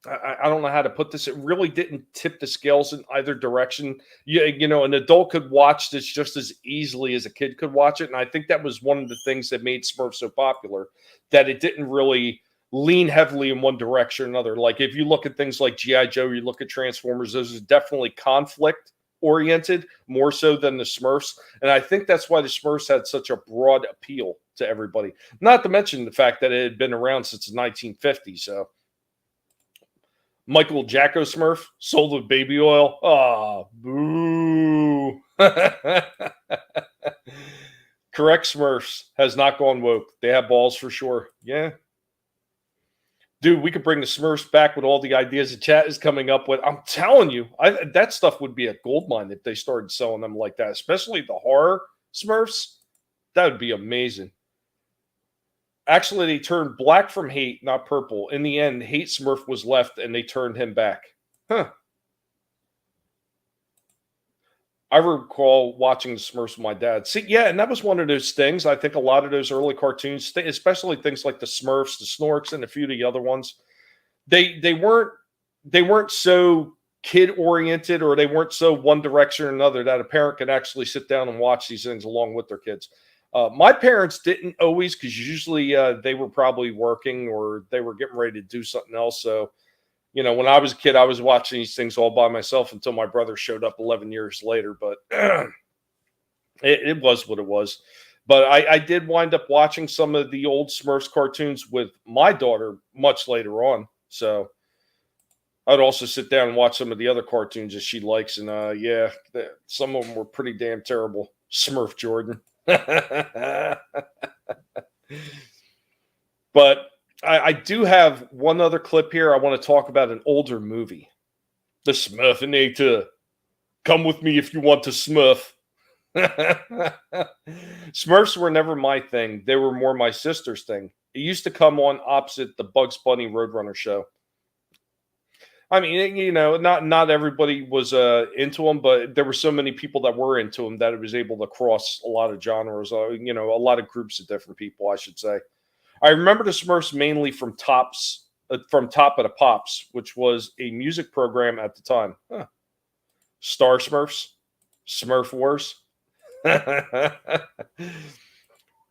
I don't know how to put this. It really didn't tip the scales in either direction. You know, an adult could watch this just as easily as a kid could watch it. And I think that was one of the things that made Smurfs so popular, that it didn't really lean heavily in one direction or another. Like if you look at things like G.I. Joe, you look at Transformers, those are definitely conflict oriented more so than the Smurfs. And I think that's why the Smurfs had such a broad appeal to everybody. Not to mention the fact that it had been around since the 1950s. So Michael Jacko Smurf, sold with baby oil. Ah, boo. Correct Smurfs has not gone woke. They have balls for sure. Yeah. Dude, we could bring the Smurfs back with all the ideas the chat is coming up with. I'm telling you, that stuff would be a goldmine if they started selling them like that, especially the horror Smurfs. That would be amazing. Actually, they turned black from hate, not purple. In the end, hate Smurf was left, and they turned him back. Huh. I recall watching the Smurfs with my dad. See, yeah, and that was one of those things. I think a lot of those early cartoons, especially things like the Smurfs, the Snorks, and a few of the other ones, they weren't so kid oriented, or they weren't so one direction or another that a parent could actually sit down and watch these things along with their kids. My parents didn't always, because usually they were probably working or they were getting ready to do something else. So, you know, when I was a kid, I was watching these things all by myself until my brother showed up 11 years later. But it was what it was. But I did wind up watching some of the old Smurfs cartoons with my daughter much later on. So I'd also sit down and watch some of the other cartoons that she likes. And yeah, some of them were pretty damn terrible. Smurf Jordan. But I do have one other clip here. I want to talk about an older movie. The Smurfinator. Come with me if you want to Smurf. Smurfs were never my thing. They were more my sister's thing. It used to come on opposite the Bugs Bunny Roadrunner show. I mean, you know, not everybody was into them, but there were so many people that were into them that it was able to cross a lot of genres, you know, a lot of groups of different people, I should say. I remember the Smurfs mainly from Top of the Pops, which was a music program at the time. Star Smurfs, Smurf Wars.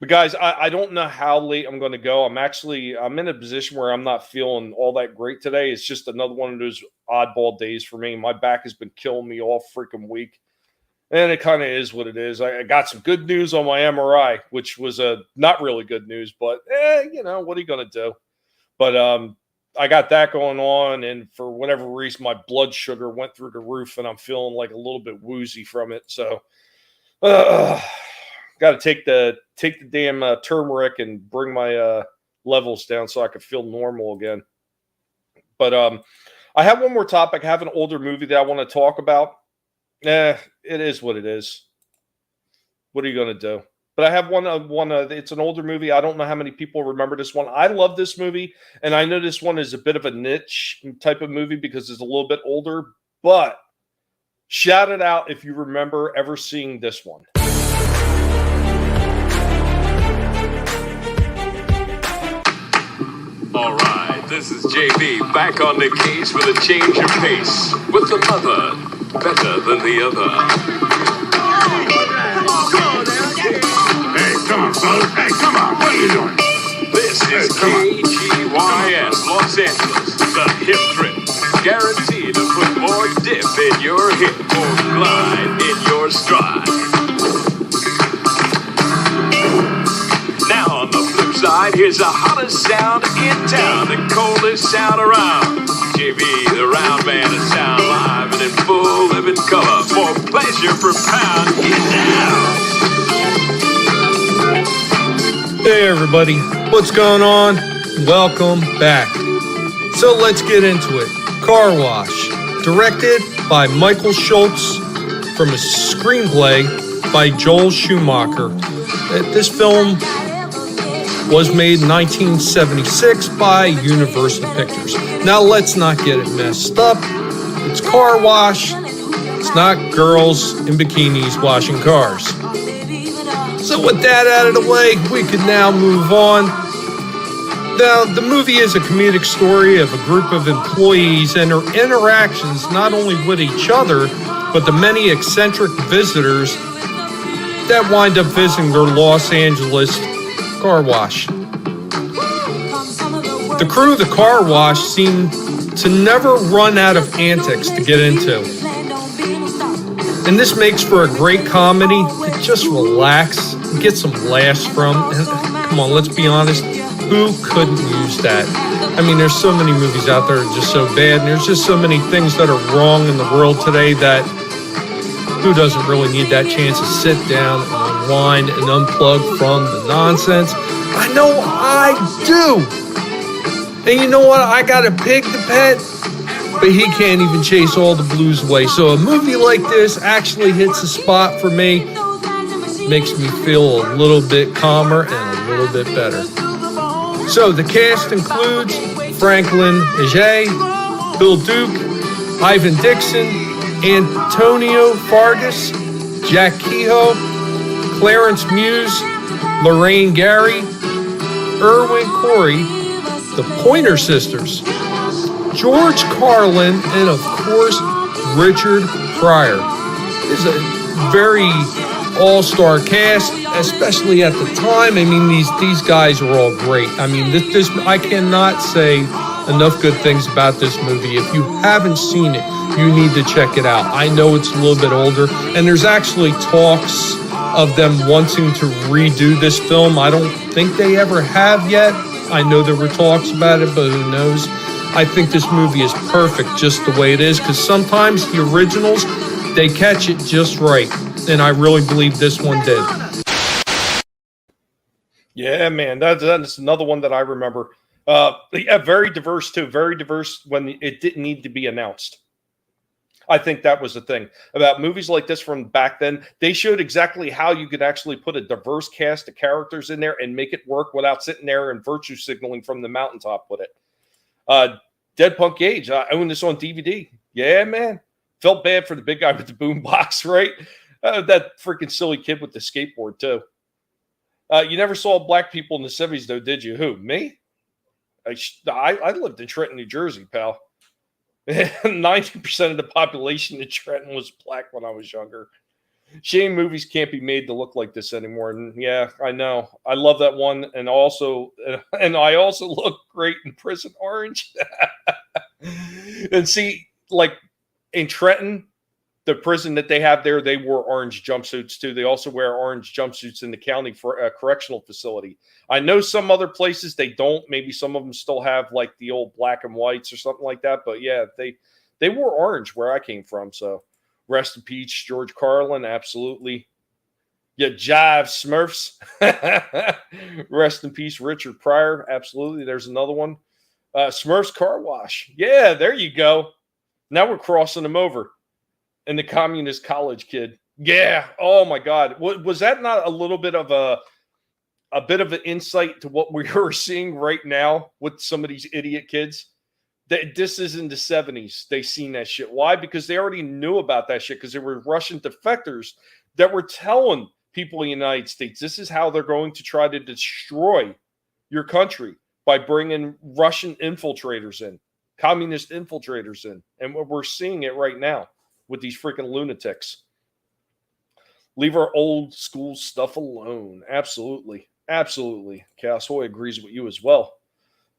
But guys, I don't know how late I'm going to go. I'm in a position where I'm not feeling all that great today. It's just another one of those oddball days for me. My back has been killing me all freaking week. And it kind of is what it is. I got some good news on my MRI, which was not really good news, but you know, what are you going to do? But I got that going on, and for whatever reason, my blood sugar went through the roof, and I'm feeling like a little bit woozy from it. So got to take the damn turmeric and bring my levels down so I can feel normal again. But I have one more topic. I have an older movie that I want to talk about. It is what it is. What are you going to do? But I have one. It's an older movie. I don't know how many people remember this one. I love this movie, and I know this one is a bit of a niche type of movie because it's a little bit older. But shout it out if you remember ever seeing this one. All right, this is JB back on the case with a change of pace. With another better than the other. Hey, come on, fellas. Hey, come on. What are you doing? This is KGYS Los Angeles, the hip trip. Guaranteed to put more dip in your hip or glide in your stride. Now on the flip side, here's the hottest sound in town, the coldest sound around. JB, the round man of sound, live and in full living color, for pleasure per pound. Get down! Hey everybody, what's going on? Welcome back. So let's get into it. Car Wash, directed by Michael Schultz from a screenplay by Joel Schumacher. This film was made in 1976 by Universal Pictures. Now let's not get it messed up. It's Car Wash. It's not girls in bikinis washing cars. So with that out of the way, we can now move on. Now, the movie is a comedic story of a group of employees and their interactions not only with each other, but the many eccentric visitors that wind up visiting their Los Angeles car wash. The crew of the car wash seem to never run out of antics to get into. And this makes for a great comedy to just relax and get some laughs from. And come on, let's be honest, who couldn't use that? I mean, there's so many movies out there that are just so bad, and there's just so many things that are wrong in the world today that who doesn't really need that chance to sit down and unwind and unplug from the nonsense? I know I do. And you know what? I got a pig to pet, but he can't even chase all the blues away. So a movie like this actually hits a spot for me. Makes me feel a little bit calmer and a little bit better. So the cast includes Franklin Ajay, Bill Duke, Ivan Dixon, Antonio Fargas, Jack Kehoe, Clarence Muse, Lorraine Gary, Irwin Corey, the Pointer Sisters, George Carlin, and of course, Richard Pryor. This is a very all-star cast, especially at the time. I mean, these guys are all great. I mean, this I cannot say enough good things about this movie. If you haven't seen it, you need to check it out. I know it's a little bit older, and there's actually talks of them wanting to redo this film. I don't think they ever have yet. I know there were talks about it, but who knows? I think this movie is perfect just the way it is, because sometimes the originals, they catch it just right. And I really believe this one did. Yeah, man, that's another one that I remember. Yeah, very diverse too. Very diverse when it didn't need to be announced. I think that was the thing about movies like this from back then. They showed exactly how you could actually put a diverse cast of characters in there and make it work without sitting there and virtue signaling from the mountaintop with it. Dead Punk Age. I own this on DVD. Yeah, man. Felt bad for the big guy with the boom box, right? That freaking silly kid with the skateboard too. You never saw black people in the 70s, though, did you? Who? Me? I lived in Trenton, New Jersey, pal. 90% of the population in Trenton was black when I was younger. Shame movies can't be made to look like this anymore. And yeah, I know. I love that one. And I also look great in Prison Orange. And see, like in Trenton, the prison that they have there, they wore orange jumpsuits too. They also wear orange jumpsuits in the county for a correctional facility. I know some other places they don't. Maybe some of them still have like the old black and whites or something like that. But yeah, they wore orange where I came from. So rest in peace, George Carlin. Absolutely. Yeah, jive Smurfs. Rest in peace, Richard Pryor. Absolutely. There's another one. Smurfs Car Wash. Yeah, there you go. Now we're crossing them over. And the communist college kid. Yeah. Oh my God. Was that not a little bit of a bit of an insight to what we are seeing right now with some of these idiot kids? This is in the 70s. They seen that shit. Why? Because they already knew about that shit, because there were Russian defectors that were telling people in the United States, this is how they're going to try to destroy your country, by bringing Russian infiltrators in, communist infiltrators in. And we're seeing it right now with these freaking lunatics. Leave our old school stuff alone. Absolutely. Absolutely. Chaos Hoy agrees with you as well.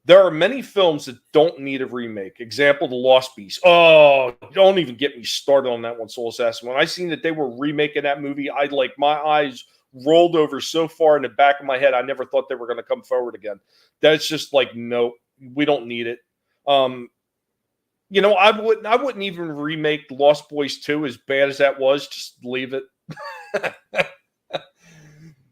There are many films that don't need a remake. Example, The Lost Beast. Oh, don't even get me started on that one, Soul Assassin. When I seen that they were remaking that movie, my eyes rolled over so far in the back of my head, I never thought they were going to come forward again. That's just like, no, we don't need it. I wouldn't even remake Lost Boys 2, as bad as that was. Just leave it.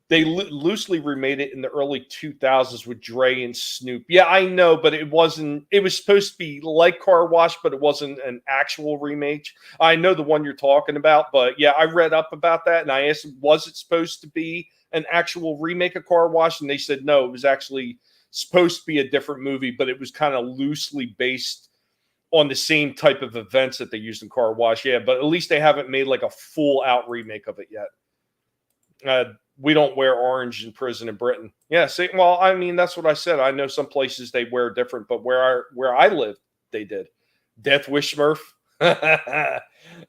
They loosely remade it in the early 2000s with Dre and Snoop. Yeah, I know, but it wasn't. It was supposed to be like Car Wash, but it wasn't an actual remake. I know the one you're talking about, but yeah, I read up about that, and I asked, was it supposed to be an actual remake of Car Wash? And they said no, it was actually supposed to be a different movie, but it was kind of loosely based on the same type of events that they used in Car Wash. Yeah, but at least they haven't made like a full out remake of it yet. We don't wear orange in prison in Britain. Yeah, see, well, I mean, that's what I said. I know some places they wear different, but where I live, they did. Death Wish Smurf.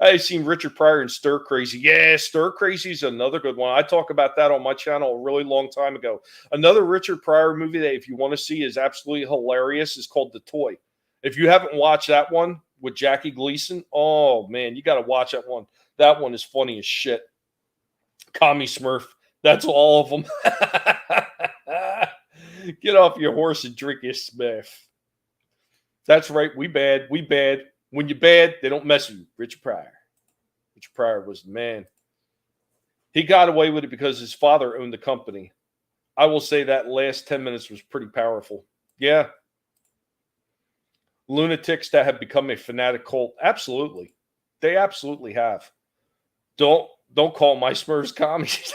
I've seen Richard Pryor in Stir Crazy. Yeah, Stir Crazy is another good one. I talk about that on my channel a really long time ago. Another Richard Pryor movie that, if you want to see, is absolutely hilarious, is called The Toy. If you haven't watched that one with Jackie Gleason, oh, man, you got to watch that one. That one is funny as shit. Commie Smurf. That's all of them. Get off your horse and drink your Smurf. That's right. We bad. We bad. When you're bad, they don't mess with you. Richard Pryor. Richard Pryor was the man. He got away with it because his father owned the company. I will say that last 10 minutes was pretty powerful. Yeah. Lunatics that have become a fanatic cult. Absolutely. They absolutely have. Don't call my Smurfs commies.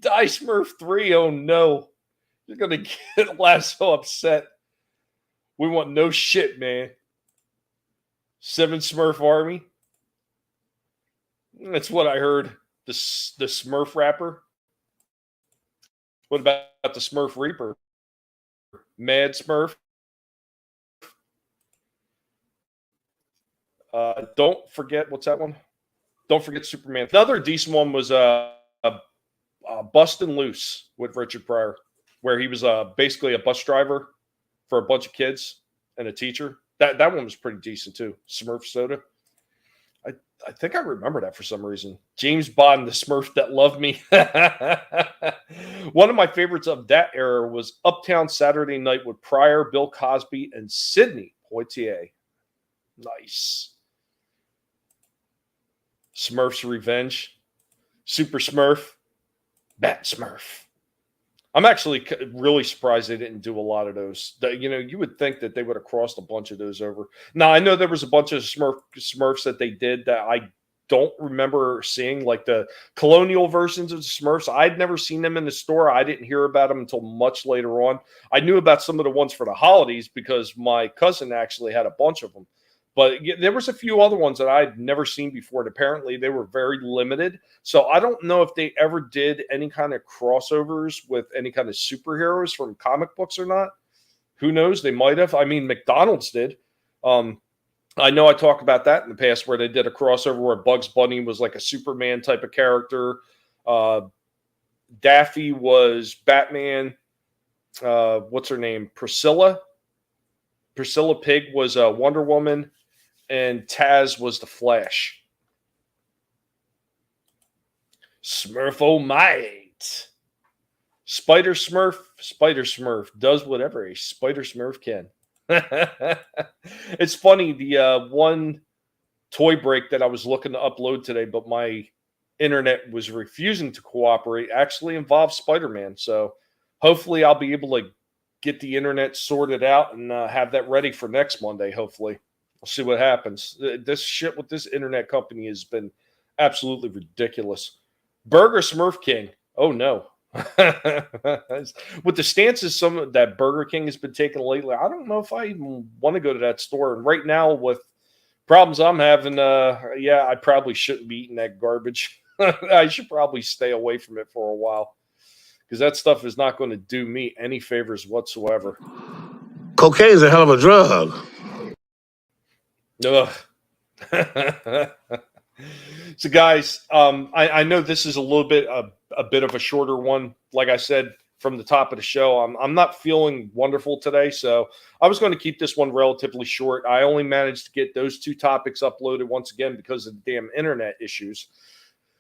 Die Smurf 3. Oh no. You're going to get Lasso upset. We want no shit, man. 7 Smurf Army. That's what I heard. The Smurf rapper. What about the Smurf Reaper? Mad Smurf. Don't forget, what's that one? Don't forget Superman. Another decent one was Bustin' Loose with Richard Pryor, where he was basically a bus driver for a bunch of kids and a teacher. That one was pretty decent too. Smurf Soda. I think I remember that for some reason. James Bond, the Smurf that loved me. One of my favorites of that era was Uptown Saturday Night with Pryor, Bill Cosby, and Sidney Poitier. Nice. Smurfs Revenge, Super Smurf, Bat Smurf. I'm actually really surprised they didn't do a lot of those. You would think that they would have crossed a bunch of those over. Now, I know there was a bunch of Smurfs that they did that I don't remember seeing, like the colonial versions of the Smurfs. I'd never seen them in the store. I didn't hear about them until much later on. I knew about some of the ones for the holidays because my cousin actually had a bunch of them. But there was a few other ones that I'd never seen before, and apparently they were very limited. So I don't know if they ever did any kind of crossovers with any kind of superheroes from comic books or not. Who knows? They might have. I mean, McDonald's did. I know I talked about that in the past where they did a crossover where Bugs Bunny was like a Superman type of character. Daffy was Batman. What's her name? Priscilla. Priscilla Pig was Wonder Woman. And Taz was the Flash. Smurf-O-Mite. Spider Smurf does whatever a Spider Smurf can. It's funny, the one toy break that I was looking to upload today, but my internet was refusing to cooperate, actually involves Spider-Man. So hopefully I'll be able to get the internet sorted out and have that ready for next Monday, hopefully. We'll see what happens. This shit with this internet company has been absolutely ridiculous. Burger Smurf King. Oh, no. With the stances that Burger King has been taking lately, I don't know if I even want to go to that store. And right now, with problems I'm having, I probably shouldn't be eating that garbage. I should probably stay away from it for a while because that stuff is not going to do me any favors whatsoever. Cocaine's a hell of a drug. Ugh. So, guys, I know this is a little bit a bit of a shorter one. Like I said from the top of the show, I'm not feeling wonderful today, so I was going to keep this one relatively short. I only managed to get those two topics uploaded once again because of the damn internet issues.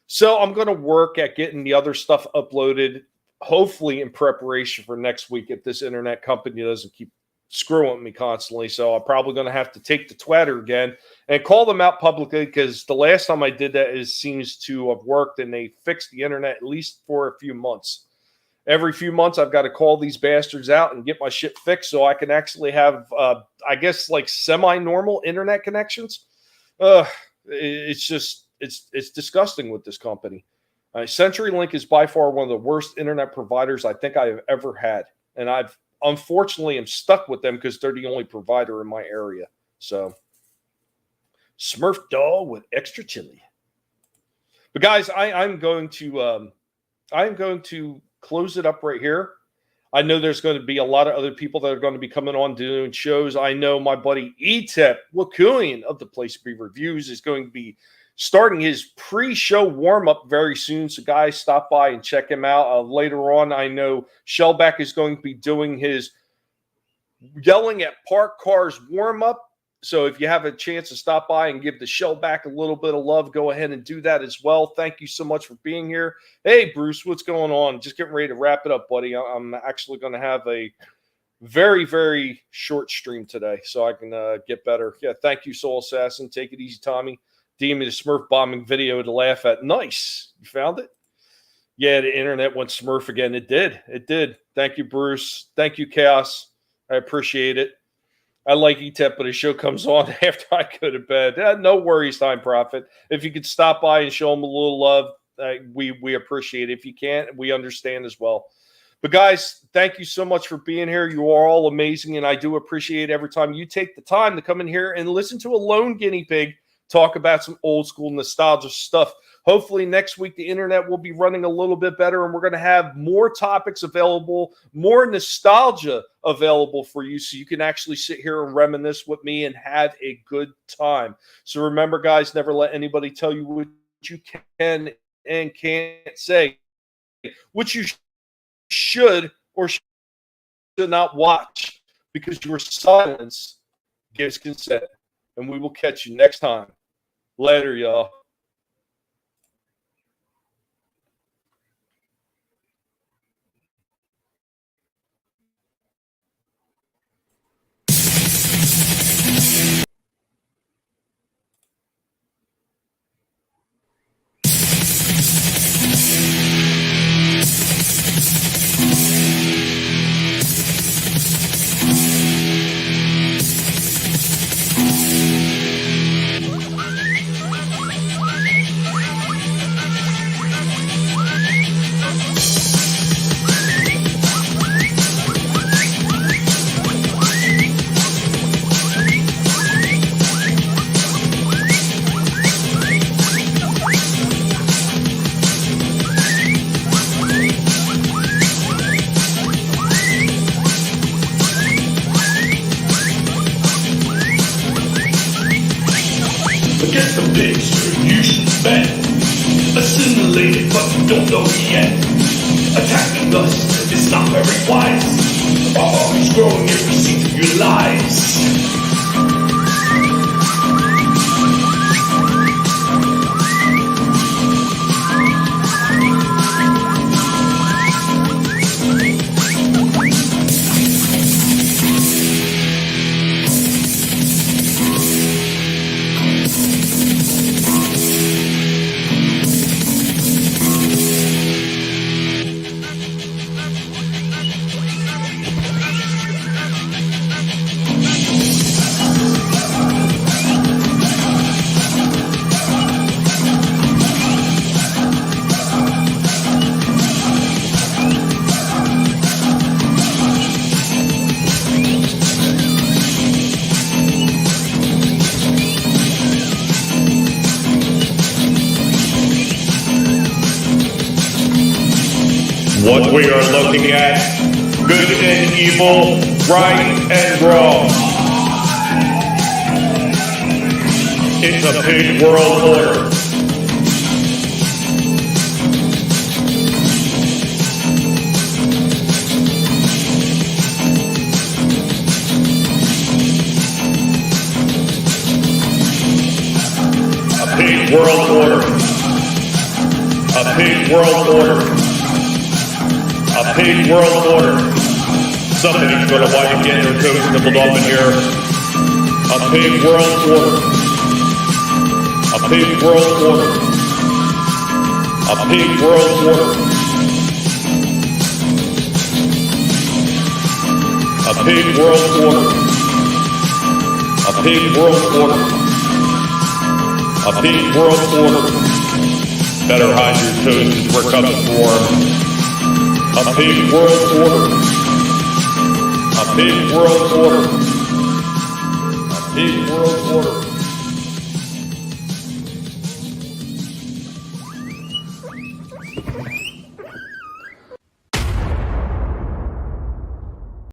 So I'm going to work at getting the other stuff uploaded, hopefully in preparation for next week if this internet company doesn't keep screwing with me constantly. So I'm probably going to have to take the Twitter again and call them out publicly because the last time I did that seems to have worked and they fixed the internet at least for a few months. Every few months I've got to call these bastards out and get my shit fixed so I can actually have, I guess, like semi-normal internet connections. It's disgusting with this company. CenturyLink is by far one of the worst internet providers I think I have ever had. And I've unfortunately am stuck with them because they're the only provider in my area. So Smurf doll with extra chili. But guys, I'm going to close it up right here. I know there's going to be a lot of other people that are going to be coming on doing shows. I know my buddy Etep Wakulian of the Place to Be Reviews is going to be starting his pre-show warm-up very soon. So guys, stop by and check him out. Later on, I know Shellback is going to be doing his Yelling at Park Cars warm-up. So if you have a chance to stop by and give the Shellback a little bit of love, go ahead and do that as well. Thank you so much for being here. Hey, Bruce, what's going on? Just getting ready to wrap it up, buddy. I'm actually going to have a very, very short stream today so I can get better. Yeah, thank you, Soul Assassin. Take it easy, Tommy. DM me the Smurf bombing video to laugh at. Nice. You found it? Yeah, the internet went Smurf again. It did. It did. Thank you, Bruce. Thank you, Chaos. I appreciate it. I like ETEP, but his show comes on after I go to bed. No worries, Time Prophet. If you could stop by and show him a little love, we appreciate it. If you can't, we understand as well. But guys, thank you so much for being here. You are all amazing, and I do appreciate every time you take the time to come in here and listen to a lone guinea pig talk about some old school nostalgia stuff. Hopefully next week the internet will be running a little bit better and we're going to have more topics available, more nostalgia available for you so you can actually sit here and reminisce with me and have a good time. So remember, guys, never let anybody tell you what you can and can't say, what you should or should not watch, because your silence gives consent. And we will catch you next time Later, y'all. Forget the picture you should spend. Assimilated, but you don't know it yet. Attacking us is not very wise. Our army's growing in receipt of your lies. What we are looking at, good and evil, right and wrong. It's a big world order. A big world order. A big world order. A big world order. Somebody's gonna want to get their toes nibbled off in here. A big world order. A big world order. A big world order. A big world order. A big world order. A big world order. Better hide your toes as we're coming for. A big world order. A big world order. A big world order.